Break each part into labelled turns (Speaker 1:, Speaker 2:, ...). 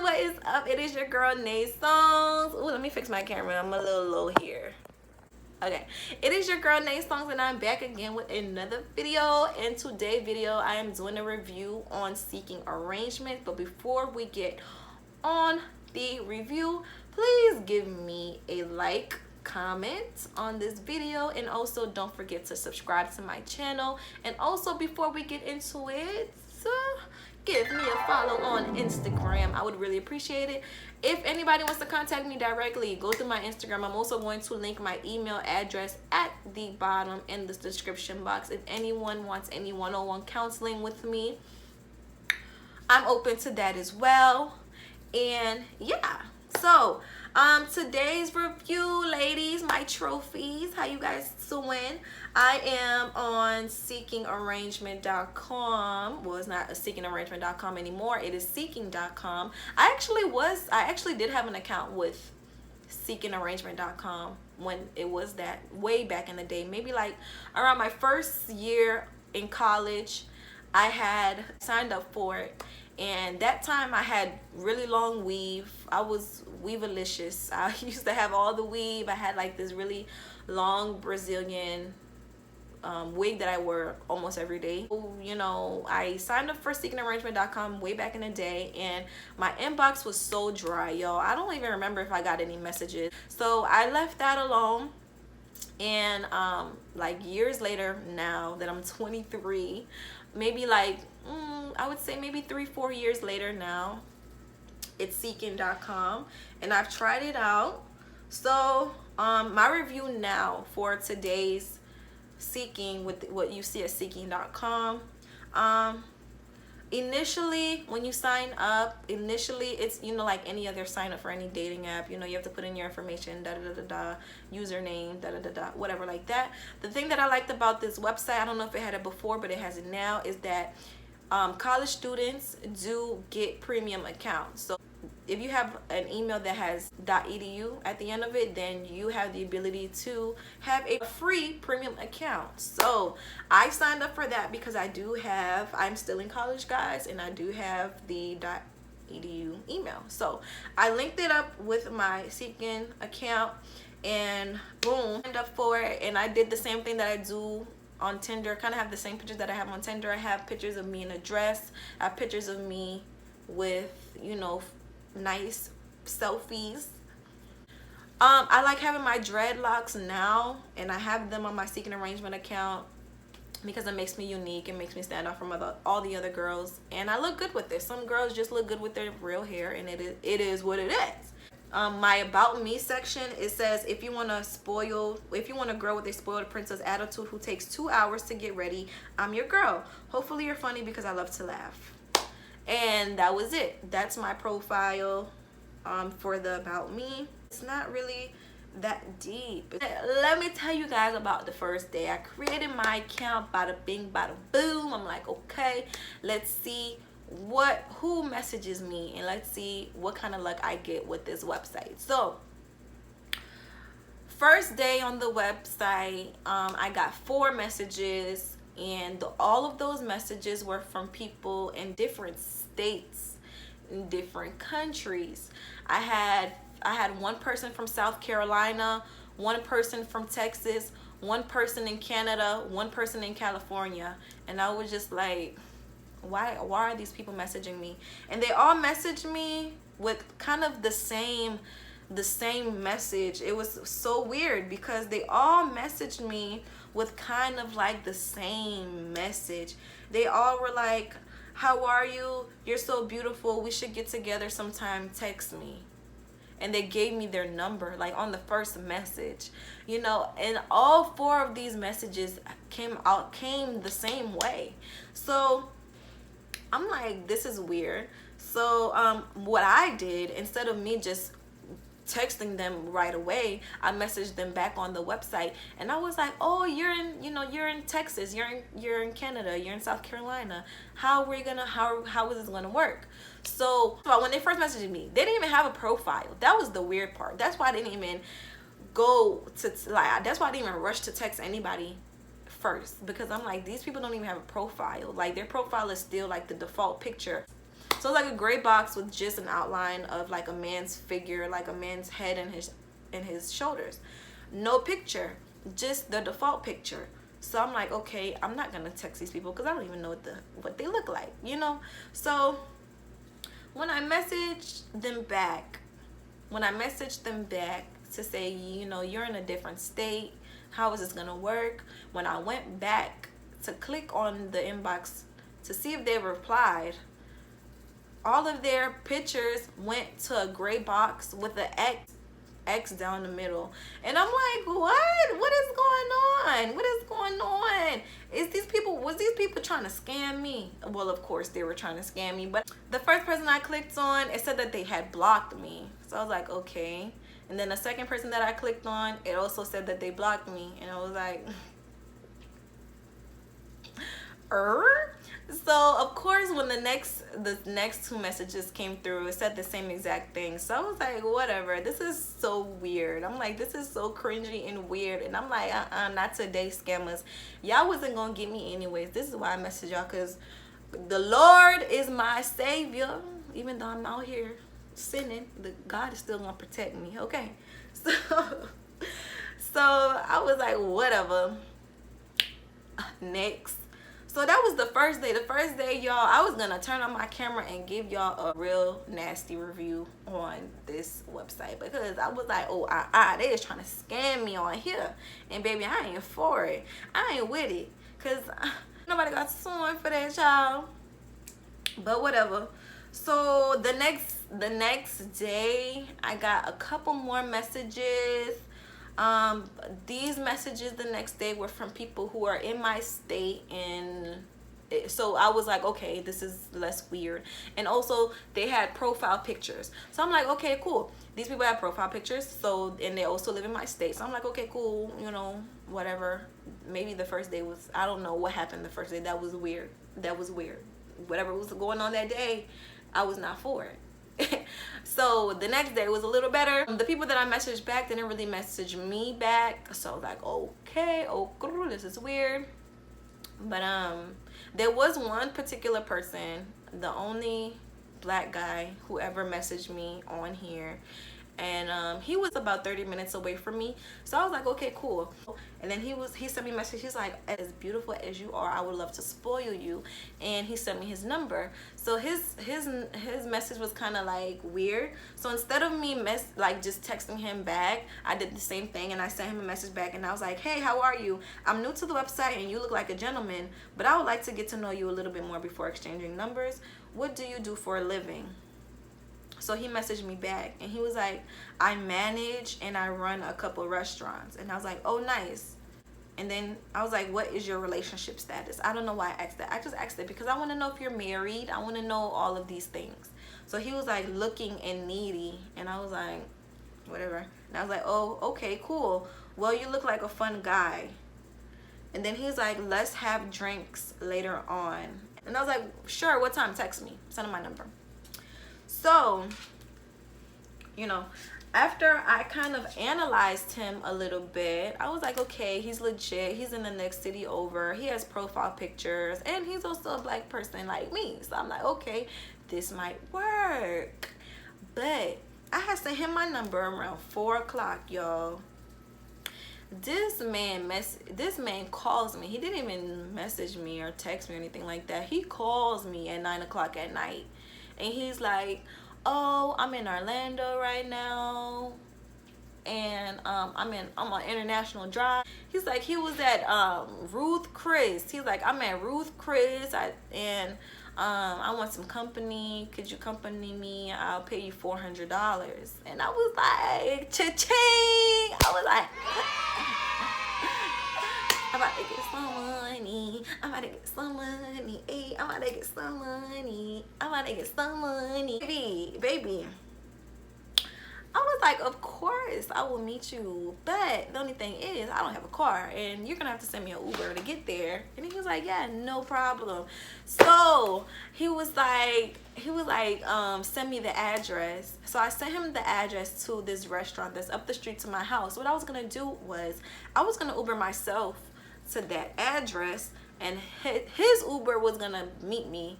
Speaker 1: what is up? It is your girl Nay Songs. Ooh, let me fix my camera. I'm a little low here. Okay, it is your girl Nay Songs, and I'm back again with another video. In today's video, I am doing a review on seeking arrangement. But before we get on the review, please give me a like, comment on this video, and also don't forget to subscribe to my channel. And also, before we get into it, give me a follow on Instagram. I would really appreciate it. If anybody wants to contact me directly, go through my Instagram. I'm also going to link my email address at the bottom in the description box. If anyone wants any one-on-one counseling with me, I'm open to that as well. And yeah, so today's review, ladies, my trophies, how you guys doing? I am on seekingarrangement.com. Well, it's not a seekingarrangement.com anymore. It is seeking.com. I actually did have an account with seekingarrangement.com when it was that way back in the day. Maybe like around my first year in college, I had signed up for it. And that time I had really long weave. I was weavelicious. I used to have all the weave. I had like this really long Brazilian wig that I wore almost every day. You know, I signed up for seekingarrangement.com way back in the day, and my inbox was so dry, y'all. I don't even remember if I got any messages. So I left that alone. And like years later, now that I'm 23, maybe like I would say maybe 3-4 years later now, it's seeking.com, and I've tried it out. So my review now for today's Seeking, with what you see at seeking.com, initially when you sign up, it's, you know, like any other sign up for any dating app. You know, you have to put in your information, username, whatever like that. The thing that I liked about this website, I don't know if it had it before, but it has it now, is that college students do get premium accounts. So if you have an email that has .edu at the end of it, then you have the ability to have a free premium account. So I signed up for that because I'm still in college, guys, and I do have the .edu email. So I linked it up with my Seeking account, and boom, signed up for it. And I did the same thing that I do on Tinder. Kind of have the same pictures that I have on Tinder. I have pictures of me in a dress. I have pictures of me with, you know, nice selfies. I like having my dreadlocks now, and I have them on my Seeking Arrangement account because it makes me unique. It makes me stand out from all the other girls, and I look good with it. Some girls just look good with their real hair, and it is what it is. My About Me section, it says, if you want a girl with a spoiled princess attitude who takes 2 hours to get ready, I'm your girl. Hopefully you're funny because I love to laugh. And that was it. That's my profile for the About Me. It's not really that deep. Let me tell you guys about the first day. I created my account, bada bing, bada boom. I'm like, okay, let's see who messages me, and let's see what kind of luck I get with this website. So first day on the website, I got 4 messages, and all of those messages were from people in different states, in different countries. I had one person from South Carolina, one person from Texas, one person in Canada, one person in California, and I was just like, why are these people messaging me? And they all messaged me with kind of the same message. It was so weird because they all messaged me with kind of like the same message. They all were like, how are you? You're so beautiful. We should get together sometime. Text me. And they gave me their number, like on the first message, you know. And all 4 of these messages came the same way. So I'm like, this is weird. So what I did, instead of me just texting them right away, I messaged them back on the website, and I was like, oh, you're in Texas, you're in Canada, you're in South Carolina. How is this gonna work? So when they first messaged me, they didn't even have a profile. That was the weird part. That's why I didn't even that's why I didn't even rush to text anybody first, because I'm like, these people don't even have a profile. Like, their profile is still like the default picture. So it's like a gray box with just an outline of like a man's figure, like a man's head and his shoulders. No picture, just the default picture. So I'm like, okay, I'm not gonna text these people because I don't even know what they look like, you know. So when I messaged them back to say, you know, you're in a different state, how is this gonna work? When I went back to click on the inbox to see if they replied, all of their pictures went to a gray box with an X down the middle. And I'm like, what is going on? Was these people trying to scam me? Well, of course they were trying to scam me, but the first person I clicked on, it said that they had blocked me. So I was like, okay. And then the second person that I clicked on, it also said that they blocked me. And I was like, So of course when the next two messages came through, it said the same exact thing. So I was like, whatever, this is so weird. I'm like, this is so cringy and weird. And I'm like, not today, scammers. Y'all wasn't gonna get me anyways. This is why I messaged y'all, because the Lord is my savior. Even though I'm out here sinning, God is still gonna protect me, okay? So I was like, whatever. Next. So that was the first day. The first day, y'all, I was gonna turn on my camera and give y'all a real nasty review on this website, because I was like, oh, they is trying to scam me on here. And baby, I ain't for it. I ain't with it, because nobody got sued for that, y'all. But whatever. So the next day, I got a couple more messages. These messages the next day were from people who are in my state, and so I was like, okay, this is less weird. And also they had profile pictures, so I'm like, okay, cool, these people have profile pictures, so, and they also live in my state. So I'm like, okay, cool, you know, whatever. Maybe the first day was, I don't know what happened the first day. That was weird. Whatever was going on that day, I was not for it. So the next day was a little better. The people that I messaged back didn't really message me back, so I was like, okay, this is weird. But there was one particular person, the only black guy who ever messaged me on here, and he was about 30 minutes away from me. So I was like, okay, cool. And then he sent me a message. He's like, as beautiful as you are, I would love to spoil you. And he sent me his number. So his message was kind of like weird. So instead of me just texting him back, I did the same thing, and I sent him a message back, and I was like, hey, how are you? I'm new to the website and you look like a gentleman, but I would like to get to know you a little bit more before exchanging numbers. What do you do for a living? So he messaged me back, and he was like, I manage and I run a couple restaurants. And I was like, oh, nice. And then I was like, what is your relationship status? I don't know why I asked that. I just asked it because I want to know if you're married. I want to know all of these things. So he was like, looking and needy. And I was like, whatever. And I was like, oh, okay, cool. Well, you look like a fun guy. And then he's like, let's have drinks later on. And I was like, sure, what time? Text me. Send him my number. So, you know, after I kind of analyzed him a little bit, I was like, okay, he's legit. He's in the next city over. He has profile pictures, and he's also a black person like me. So I'm like, okay, this might work. But I had sent him my number around 4 o'clock, y'all. This man calls me. He didn't even message me or text me or anything like that. He calls me at 9 o'clock at night. And he's like, oh, I'm in Orlando right now, and I'm on International Drive. He's like, he was at Ruth Chris. He's like, I'm at Ruth Chris, and I want some company. Could you accompany me? I'll pay you $400. And I was like, cha-ching. I was like, I'm about to get some money. I'm about to get some money. Hey, I'm about to get some money. I'm about to get some money. Baby. I was like, of course, I will meet you. But the only thing is, I don't have a car, and you're going to have to send me an Uber to get there. And he was like, yeah, no problem. So he was like, send me the address. So I sent him the address to this restaurant that's up the street to my house. What I was going to do was, I was going to Uber myself to that address, and his Uber was going to meet me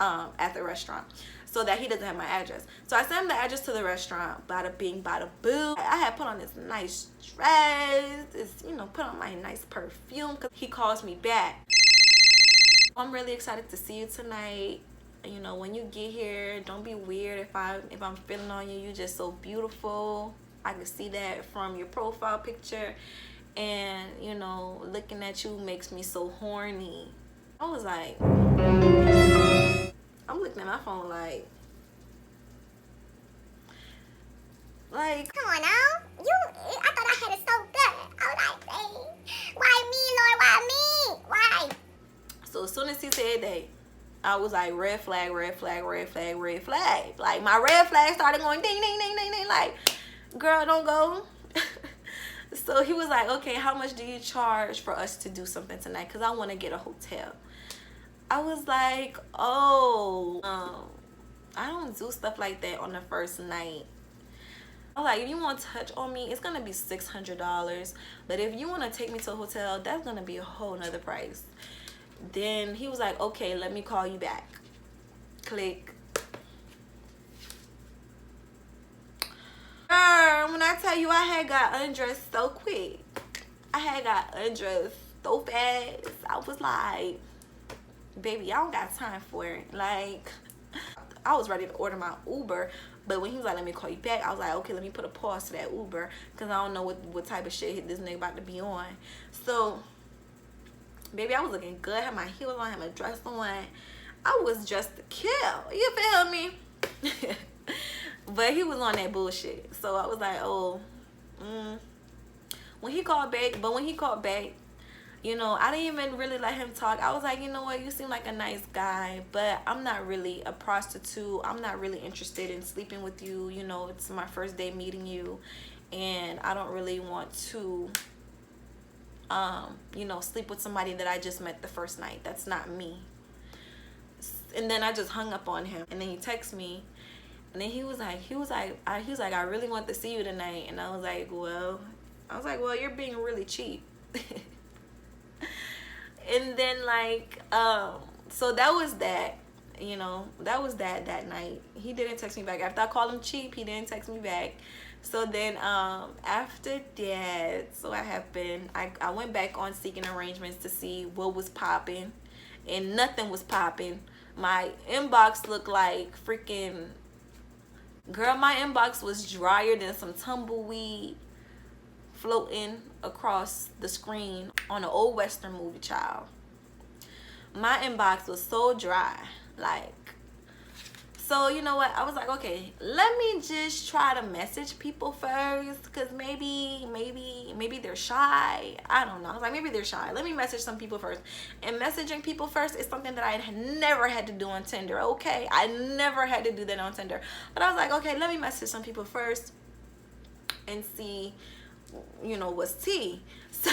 Speaker 1: at the restaurant, so that he doesn't have my address. So I sent him the address to the restaurant. Bada bing, bada boo. I had put on this nice dress, put on my nice perfume. Cause he calls me back. I'm really excited to see you tonight. When you get here, don't be weird if I'm feeling on you. You're just so beautiful. I can see that from your profile picture, and looking at you makes me so horny. I was like, I'm looking at my phone like,
Speaker 2: come on now. I thought I had it so good. I was like, hey, why me, Lord? Why me? Why?
Speaker 1: So as soon as he said that, I was like, red flag, red flag, red flag, red flag. Like, my red flag started going ding, ding, ding, ding, ding. Like, girl, don't go. So he was like, okay, how much do you charge for us to do something tonight? Because I want to get a hotel. I was like, oh, I don't do stuff like that on the first night. I was like, if you want to touch on me, it's going to be $600. But if you want to take me to a hotel, that's going to be a whole nother price. Then he was like, okay, let me call you back. Click. Girl, when I tell you I had got undressed so quick. I had got undressed so fast. I was like, baby, I don't got time for it. Like, I was ready to order my Uber. But when he was like, let me call you back, I was like, okay, let me put a pause to that Uber. Because I don't know what type of shit this nigga about to be on. So, baby, I was looking good. I had my heels on, I had my dress on. I was dressed to kill. You feel me? But he was on that bullshit. So I was like, oh. When he called back, I didn't even really let him talk. I was like, you know what? You seem like a nice guy, but I'm not really a prostitute. I'm not really interested in sleeping with you. It's my first day meeting you, and I don't really want to sleep with somebody that I just met the first night. That's not me. And then I just hung up on him, and then he texted me, and then he was like, I really want to see you tonight. And I was like, well, you're being really cheap. And then so that was that. That was that night. He didn't text me back after I called him cheap. He didn't text me back. So then after that, so what happened, I went back on Seeking Arrangements to see what was popping, and nothing was popping. My inbox looked like freaking, girl, my inbox was drier than some tumbleweed floating across the screen on an old Western movie, child. My inbox was so dry. So you know what, I was like, okay, let me just try to message people first, because maybe they're shy. I don't know. I was like, maybe they're shy. Let me message some people first. And messaging people first is something that I had never had to do on Tinder. Okay, I never had to do that on Tinder. But I was like, okay, let me message some people first and see what's tea. So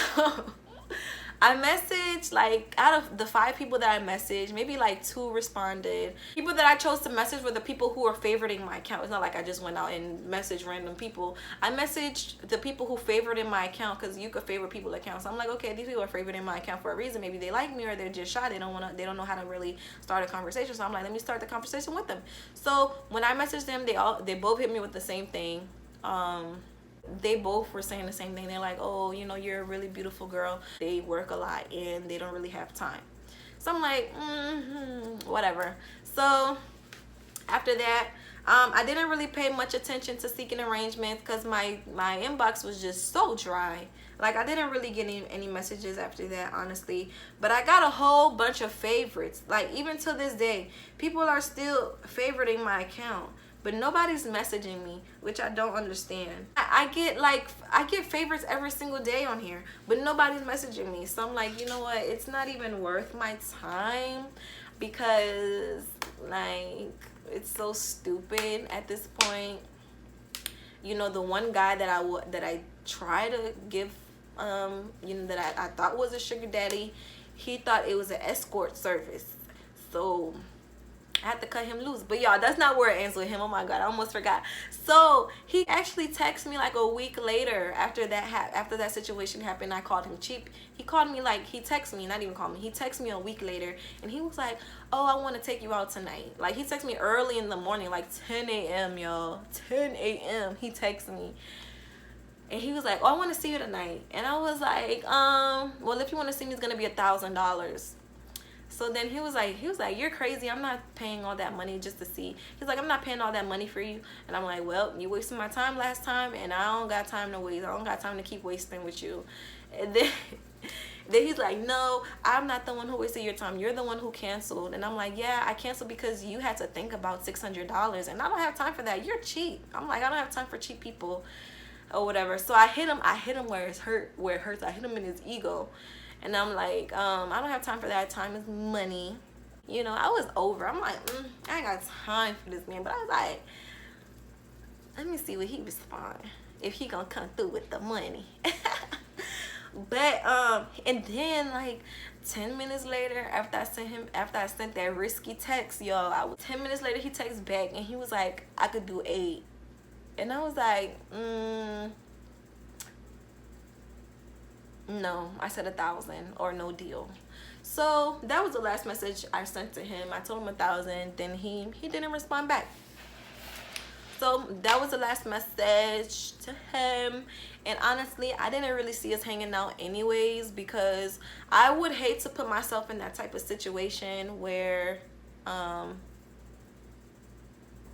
Speaker 1: I messaged, out of the 5 people that I messaged, maybe 2 responded. People that I chose to message were the people who are favoriting my account. It's not like I just went out and messaged random people. I messaged the people who favorited my account, because you could favorite people's accounts. So I'm like, okay, these people are favoriting my account for a reason. Maybe they like me, or they're just shy. They don't know how to really start a conversation. So I'm like, let me start the conversation with them. So when I messaged them, they both hit me with the same thing. They both were saying the same thing. They're like, oh, you're a really beautiful girl. They work a lot and they don't really have time. So I'm like, whatever. So after that, I didn't really pay much attention to Seeking Arrangements, because my inbox was just so dry. I didn't really get any messages after that, honestly. But I got a whole bunch of favorites. Even to this day, people are still favoriting my account, but nobody's messaging me, which I don't understand. I get favorites every single day on here, but nobody's messaging me. So I'm like, you know what? It's not even worth my time, because it's so stupid at this point. The one guy that I try to give, that I thought was a sugar daddy, he thought it was an escort service. So I had to cut him loose. But y'all, that's not where it ends with him. Oh my god, I almost forgot. So he actually texted me like a week later after that situation happened. I called him cheap. He called me like, he texted me, not even called me. He texted me a week later and he was like, oh, I want to take you out tonight. Like he texted me early in the morning, like 10 a.m. y'all. 10 a.m. He texted me. And he was like, oh, I want to see you tonight. And I was like, well, if you want to see me, it's going to be $1,000. So then he was like, you're crazy. I'm not paying all that money just to see. He's like, I'm not paying all that money for you. And I'm like, well, you wasted my time last time, and I don't got time to waste. I don't got time to keep wasting with you. And then, then he's like, no, I'm not the one who wasted your time. You're the one who canceled. And I'm like, yeah, I canceled because you had to think about $600, and I don't have time for that. You're cheap. I'm like, I don't have time for cheap people or whatever. So I hit him where it hurts. I hit him in his ego. And I'm like, I don't have time for that. Time is money. You know, I was over. I'm like, I ain't got time for this man. But I was like, let me see what he respond. If he gonna come through with the money. But and then like 10 minutes later, after I sent that risky text, y'all, 10 minutes later he texts back and he was like, I could do 8. And I was like, no. I said 1,000 or no deal. So that was the last message I sent to him. I told him 1,000. Then he didn't respond back. So that was the last message to him. And honestly, I didn't really see us hanging out anyways, because I would hate to put myself in that type of situation where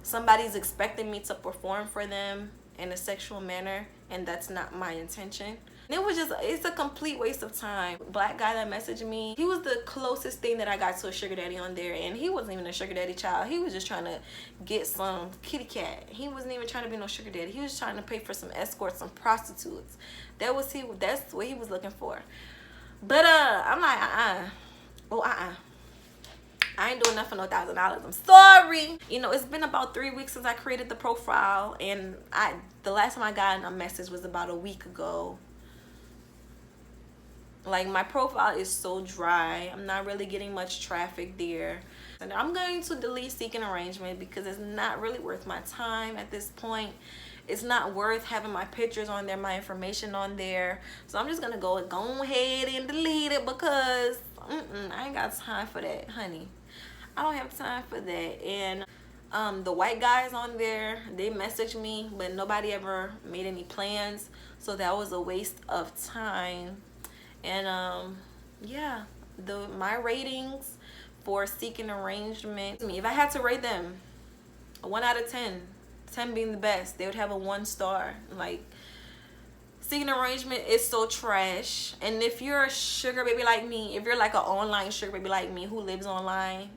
Speaker 1: somebody's expecting me to perform for them in a sexual manner, and that's not my intention. And it's a complete waste of time. Black guy that messaged me, he was the closest thing that I got to a sugar daddy on there, and he wasn't even a sugar daddy child. He was just trying to get some kitty cat. He wasn't even trying to be no sugar daddy. He was trying to pay for some escorts, some prostitutes. That's what he was looking for. But I'm like, I ain't doing nothing for no $1,000. I'm sorry. You know, it's been about 3 weeks since I created the profile, and the last time I got a message was about a week ago. Like, my profile is so dry. I'm not really getting much traffic there. And I'm going to delete Seeking Arrangement because it's not really worth my time at this point. It's not worth having my pictures on there, my information on there. So I'm just going to go ahead and delete it because I ain't got time for that, honey. I don't have time for that. And the white guys on there, they messaged me, but nobody ever made any plans. So that was a waste of time. And yeah, my ratings for Seeking Arrangement, if I had to rate them 1 out of 10, 10 being the best, they would have a 1 star. Like, Seeking Arrangement is so trash. And if you're a sugar baby like me, if you're like an online sugar baby like me who lives online,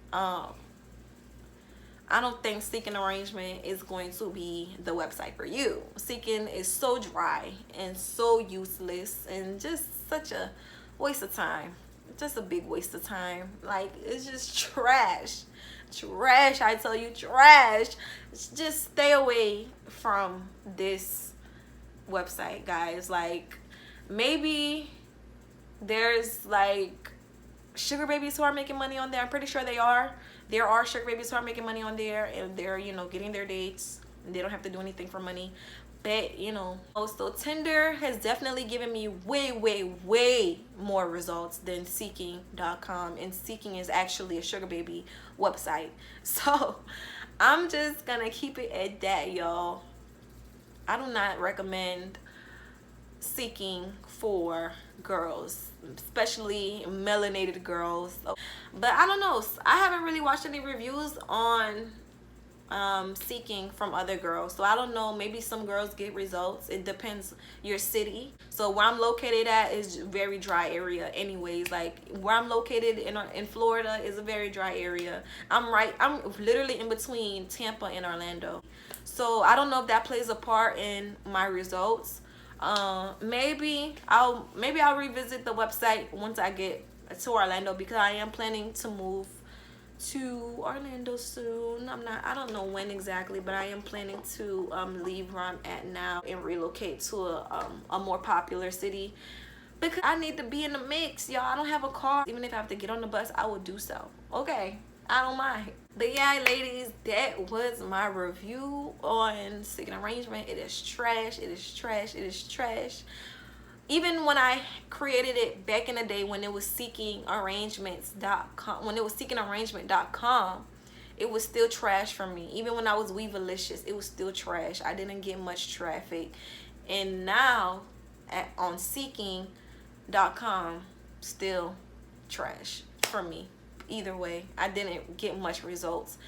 Speaker 1: I don't think Seeking Arrangement is going to be the website for you. Seeking is so dry and so useless and just such a waste of time. Just a big waste of time. Like, it's just trash. Trash, I tell you, trash. Just stay away from this website, guys. Like, maybe there's like sugar babies who are making money on there. I'm pretty sure they are. There are sugar babies who are making money on there, and they're, you know, getting their dates, and they don't have to do anything for money. But, you know, so Tinder has definitely given me way more results than Seeking.com, and Seeking is actually a sugar baby website. So I'm just gonna keep it at that, y'all. I do not recommend Seeking for girls, especially melanated girls. But I don't know, I haven't really watched any reviews on Seeking from other girls, so I don't know. Maybe some girls get results. It depends your city. So where I'm located at is very dry area anyways. Like, where I'm located in Florida is a very dry area. I'm literally in between Tampa and Orlando, so I don't know if that plays a part in my results. Maybe I'll revisit the website once I get to Orlando, because I am planning to move to Orlando soon. I don't know when exactly, but I am planning to leave where I'm at now and relocate to a more popular city, because I need to be in the mix, y'all. I don't have a car. Even if I have to get on the bus, I will do so. Okay, I don't mind. But yeah, ladies, that was my review on Seeking Arrangement. It is trash. It is trash. It is trash. Even when I created it back in the day when it was seekingarrangements.com, when it was seekingarrangement.com, it was still trash for me. Even when I was Weavelicious, it was still trash. I didn't get much traffic. And now on seeking.com, still trash for me. Either way, I didn't get much results.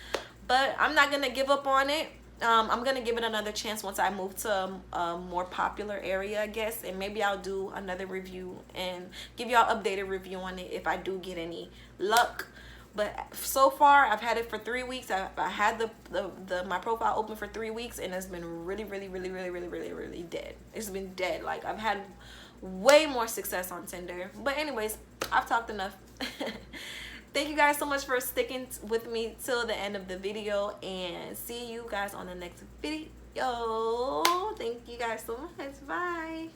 Speaker 1: But I'm not going to give up on it. I'm going to give it another chance once I move to a more popular area, I guess. And maybe I'll do another review and give y'all updated review on it if I do get any luck. But so far, I've had it for 3 weeks. I had my profile open for 3 weeks, and it's been really dead. It's been dead. Like, I've had way more success on Tinder. But anyways, I've talked enough. Thank you guys so much for sticking with me till the end of the video, and see you guys on the next video. Thank you guys so much. Bye.